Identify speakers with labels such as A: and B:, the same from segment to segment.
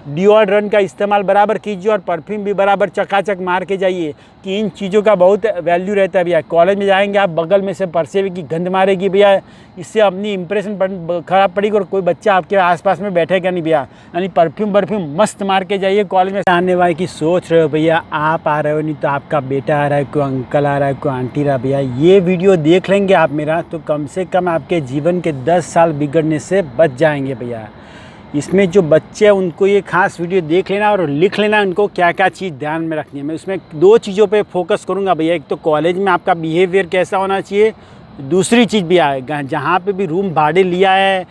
A: Deodorant का इस्तेमाल बराबर कीजिए और परफ्यूम भी बराबर चकाचक मार के जाइए कि इन चीज़ों का बहुत वैल्यू रहता है भैया। कॉलेज में जाएंगे आप, बगल में से परसेवे की गंध मारेगी भैया, इससे अपनी इंप्रेशन ख़राब पड़ेगी और कोई बच्चा आपके आसपास में बैठेगा नहीं भैया। यानी परफ्यूम मस्त मार के जाइए कॉलेज में। आने वाले की सोच रहे हो भैया, आप आ रहे हो नहीं तो आपका बेटा आ रहा है, कोई अंकल आ रहा है, कोई आंटी रहा भैया, ये वीडियो देख लेंगे आप मेरा तो कम से कम आपके जीवन के 10 साल बिगड़ने से बच जाएंगे भैया। इसमें जो बच्चे हैं उनको ये खास वीडियो देख लेना और लिख लेना उनको क्या क्या चीज़ ध्यान में रखनी है। मैं उसमें 2 चीज़ों पे फोकस करूँगा भैया। एक तो कॉलेज में आपका बिहेवियर कैसा होना चाहिए, दूसरी चीज़ भी है जहाँ पे भी रूम भाड़े लिया है,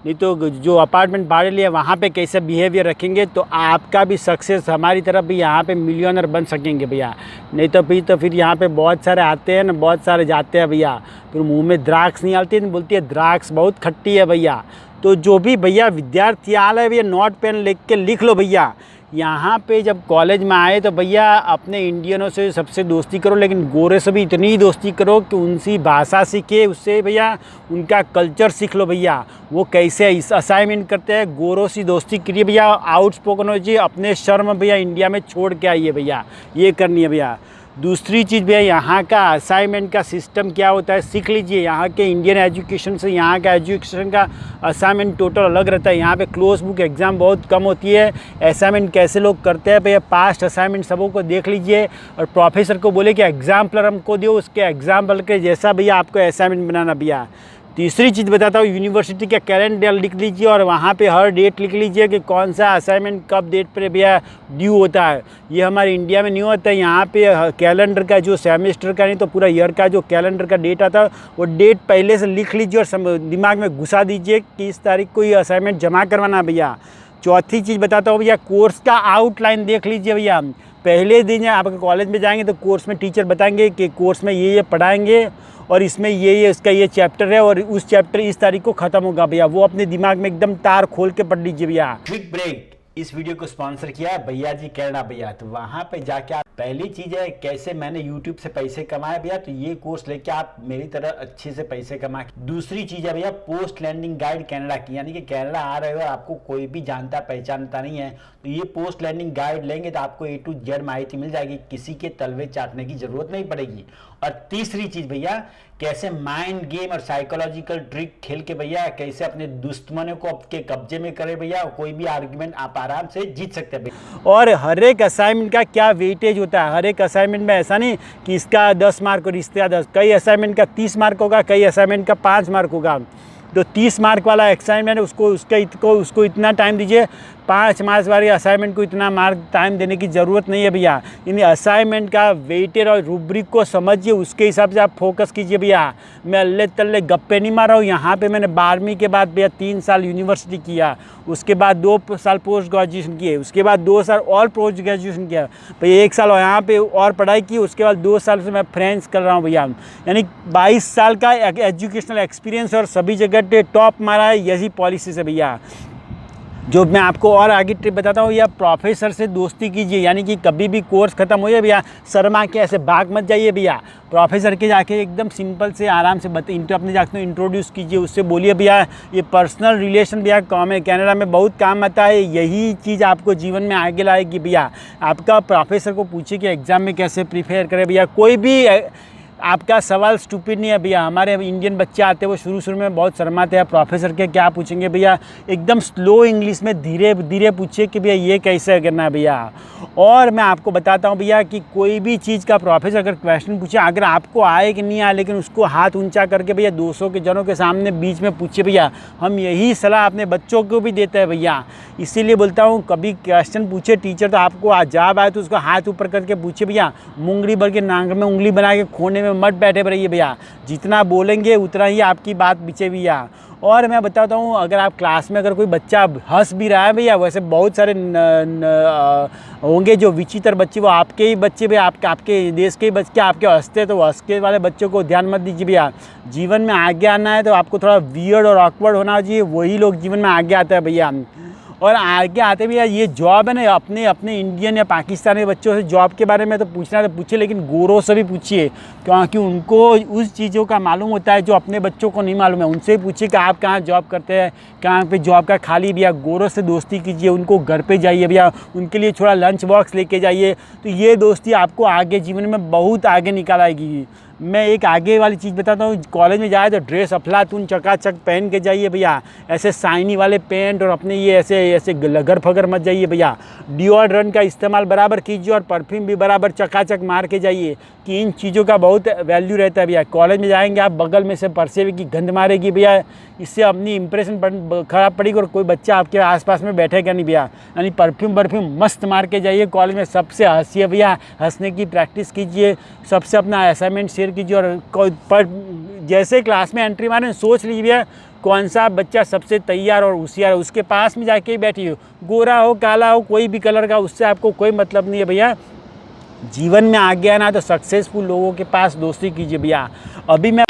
A: नहीं तो जो अपार्टमेंट भाड़े लिया वहाँ पे कैसे बिहेवियर रखेंगे तो आपका भी सक्सेस हमारी तरफ भी यहाँ पे मिलियनर बन सकेंगे भैया। नहीं तो फिर यहाँ पे बहुत सारे आते हैं ना, बहुत सारे जाते हैं भैया, फिर मुंह में द्राक्ष नहीं आती नहीं, बोलती है द्राक्ष बहुत खट्टी है भैया। तो जो भी भैया विद्यार्थी आल है भैया, नोट पेन लेके के लिख लो भैया। यहाँ पे जब कॉलेज में आए तो भैया अपने इंडियनों से सबसे दोस्ती करो, लेकिन गोरे से भी इतनी ही दोस्ती करो कि उनसी भाषा सीखे, उससे भैया उनका कल्चर सीख लो भैया, वो कैसे इस असाइनमेंट करते हैं। गोरों से दोस्ती करिए भैया, आउटस्पोकन हो जाइए, अपने शर्म भैया इंडिया में छोड़ के आइए भैया, ये करनी है भैया। दूसरी चीज़ भैया, यहाँ का असाइनमेंट का सिस्टम क्या होता है सीख लीजिए। यहाँ के इंडियन एजुकेशन से यहाँ का एजुकेशन का असाइनमेंट टोटल अलग रहता है। यहाँ पे क्लोज बुक एग्ज़ाम बहुत कम होती है। असाइनमेंट कैसे लोग करते हैं भैया, पास्ट असाइनमेंट सबों को देख लीजिए और प्रोफेसर को बोले कि एग्जाम्पलर हमको दियो, उसके एग्जाम्पल के जैसा भैया आपको असाइनमेंट बनाना भैया। तीसरी चीज़ बताता हूँ, यूनिवर्सिटी का कैलेंडर लिख लीजिए और वहाँ पे हर डेट लिख लीजिए कि कौन सा असाइनमेंट कब डेट पर भैया ड्यू होता है। ये हमारे इंडिया में नहीं होता है। यहाँ पे कैलेंडर का जो सेमेस्टर का नहीं तो पूरा ईयर का जो कैलेंडर का डेट आता है वो डेट पहले से लिख लीजिए और दिमाग में घुसा दीजिए कि इस तारीख को ये असाइनमेंट जमा करवाना भैया। चौथी चीज़ बताता हूँ भैया, कोर्स का आउटलाइन देख लीजिए भैया। पहले दिन आप कॉलेज में जाएंगे तो कोर्स में टीचर बताएंगे कि कोर्स में ये पढ़ाएंगे और इसमें ये इसका ये चैप्टर है और उस चैप्टर इस तारीख को ख़त्म होगा भैया। वो अपने दिमाग में एकदम तार खोल के पढ़ लीजिए भैया। क्विक ब्रेक, इस वीडियो को स्पॉन्सर किया है भैया जी कैनेडा भैया। तो वहाँ पे जाके आप, पहली चीज़ है कैसे मैंने YouTube से पैसे कमाए भैया, तो ये कोर्स लेके आप मेरी तरह अच्छे से पैसे कमा। दूसरी चीज़ है भैया पोस्ट लैंडिंग गाइड कनाडा की, यानी कि कनाडा आ रहे हो आपको कोई भी जानता पहचानता नहीं है तो ये पोस्ट लैंडिंग गाइड लेंगे तो आपको A to Z माहिती मिल जाएगी, किसी के तलवे चाटने की जरूरत नहीं पड़ेगी। और तीसरी चीज़ भैया, कैसे माइंड गेम और साइकोलॉजिकल ट्रिक खेल के भैया कैसे अपने दुश्मनों को आपके कब्जे में करे भैया, कोई भी आर्गुमेंट आप आराम से जीत सकते हैं भैया। और हर एक असाइनमेंट का क्या वेटेज होता है, हर एक असाइनमेंट में ऐसा नहीं कि इसका 10 मार्क और इसका 10, कई असाइनमेंट का 30 मार्क होगा, कई असाइनमेंट का 5 मार्क होगा। तो 30 मार्क वाला असाइनमेंट उसको इतना टाइम दीजिए, 5 मार्क्स वाले असाइनमेंट को इतना मार्क टाइम देने की ज़रूरत नहीं है भैया। इन असाइनमेंट का वेटेज और रूब्रिक को समझिए, उसके हिसाब से आप फोकस कीजिए भैया। मैं अल्ले तल्ले गप्पे नहीं मार रहा हूँ। यहाँ पे मैंने 12वीं के बाद भैया 3 साल यूनिवर्सिटी किया, उसके बाद 2 साल पोस्ट ग्रेजुएशन किए, उसके बाद 2 साल और पोस्ट ग्रेजुएशन किया भैया, 1 साल यहाँ पे और पढ़ाई की, उसके बाद 2 साल से मैं फ्रेंच कर रहा हूँ भैया। यानी 22 साल का एजुकेशनल एक्सपीरियंस और सभी जगह टॉप मारा है, यही पॉलिसी से भैया। जो मैं आपको और आगे ट्रिप बताता हूँ, या प्रोफेसर से दोस्ती कीजिए, यानी कि कभी भी कोर्स ख़त्म हो जाए भैया शर्मा के ऐसे भाग मत जाइए भैया। प्रोफेसर के जाके एकदम सिंपल से आराम से अपने जाके इंट्रोड्यूस कीजिए, उससे बोलिए भैया ये पर्सनल रिलेशन भैया काम है, कनाडा में बहुत काम आता है, यही चीज़ आपको जीवन में आगे लाएगी भैया। आपका प्रोफेसर को पूछिए कि एग्ज़ाम में कैसे प्रिपेयर करें भैया। कोई भी आपका सवाल स्टूपिड नहीं है भैया। हमारे इंडियन बच्चे आते हैं वो शुरू में बहुत शर्माते हैं, प्रोफेसर के क्या पूछेंगे भैया, एकदम स्लो इंग्लिश में धीरे धीरे पूछिए कि भैया ये कैसे करना है भैया। और मैं आपको बताता हूँ भैया कि कोई भी चीज़ का प्रोफेसर अगर क्वेश्चन पूछे, अगर आपको आए कि नहीं आए, लेकिन उसको हाथ ऊंचा करके भैया 200 के जनों के सामने बीच में पूछिए भैया। हम यही सलाह अपने बच्चों को भी देते हैं भैया। इसीलिए बोलता हूँ कभी क्वेश्चन पूछे टीचर तो आपको जवाब आए तो उसको हाथ ऊपर करके पूछिए भैया। मुंगली भर के नाक में उंगली बना के खोने में मत बैठे रहिए भैया, जितना बोलेंगे उतना ही आपकी बात बिचे भैया। और मैं बताता हूँ, अगर आप क्लास में अगर कोई बच्चा हंस भी रहा है भैया, वैसे बहुत सारे होंगे जो विचित्र बच्चे, वो आपके ही बच्चे भैया, आपके देश के ही बच्चे आपके हंसते, तो हंसके वाले बच्चों को ध्यान मत दीजिए भैया। जीवन में आगे आना है तो आपको थोड़ा वियर्ड और ऑकवर्ड होना चाहिए, वही लोग जीवन में आगे आते हैं भैया। और आगे आते भी यार ये जॉब है ना, अपने अपने इंडियन या पाकिस्तानी बच्चों से जॉब के बारे में तो पूछना तो पूछिए, लेकिन गोरों से भी पूछिए, क्योंकि उनको उस चीज़ों का मालूम होता है जो अपने बच्चों को नहीं मालूम है। उनसे पूछिए कि आप कहाँ जॉब करते हैं, कहाँ पे जॉब का खाली भैया। गोरों से दोस्ती कीजिए, उनको घर पे जाइए भैया, उनके लिए थोड़ा लंच बॉक्स लेके जाइए। तो ये दोस्ती आपको आगे जीवन में बहुत आगे निकाल आएगी। मैं एक आगे वाली चीज़ बताता हूँ, कॉलेज में जाए तो ड्रेस अफलातून चकाचक पहन के जाइए भैया, ऐसे शाइनी वाले पैंट और अपने ये ऐसे ऐसे लगड़ फगर मत जाइए भैया। डिओड्रेंट का इस्तेमाल बराबर कीजिए और परफ्यूम भी बराबर चकाचक मार के जाइए, कि इन चीज़ों का बहुत वैल्यू रहता है भैया। कॉलेज में जाएंगे आप, बगल में से परसेवे की गंध मारेगी भैया, इससे अपनी इंप्रेशन ख़राब पड़ेगी और कोई बच्चा आपके आसपास में बैठेगा नहीं भैया। यानी परफ्यूम मस्त मार के जाइए कॉलेज में, सबसे हंसिए भैया, हंसने की प्रैक्टिस कीजिए, सबसे अपना असाइनमेंट शेयर कीजिए। और जैसे क्लास में एंट्री मारें सोच लीजिए भैया कौन सा बच्चा सबसे तैयार और होशियार है, उसके पास में जाके ही बैठिए। गोरा हो काला हो कोई भी कलर का, उससे आपको कोई मतलब नहीं है भैया। जीवन में आगे आना तो सक्सेसफुल लोगों के पास दोस्ती कीजिए भैया। अभी मैं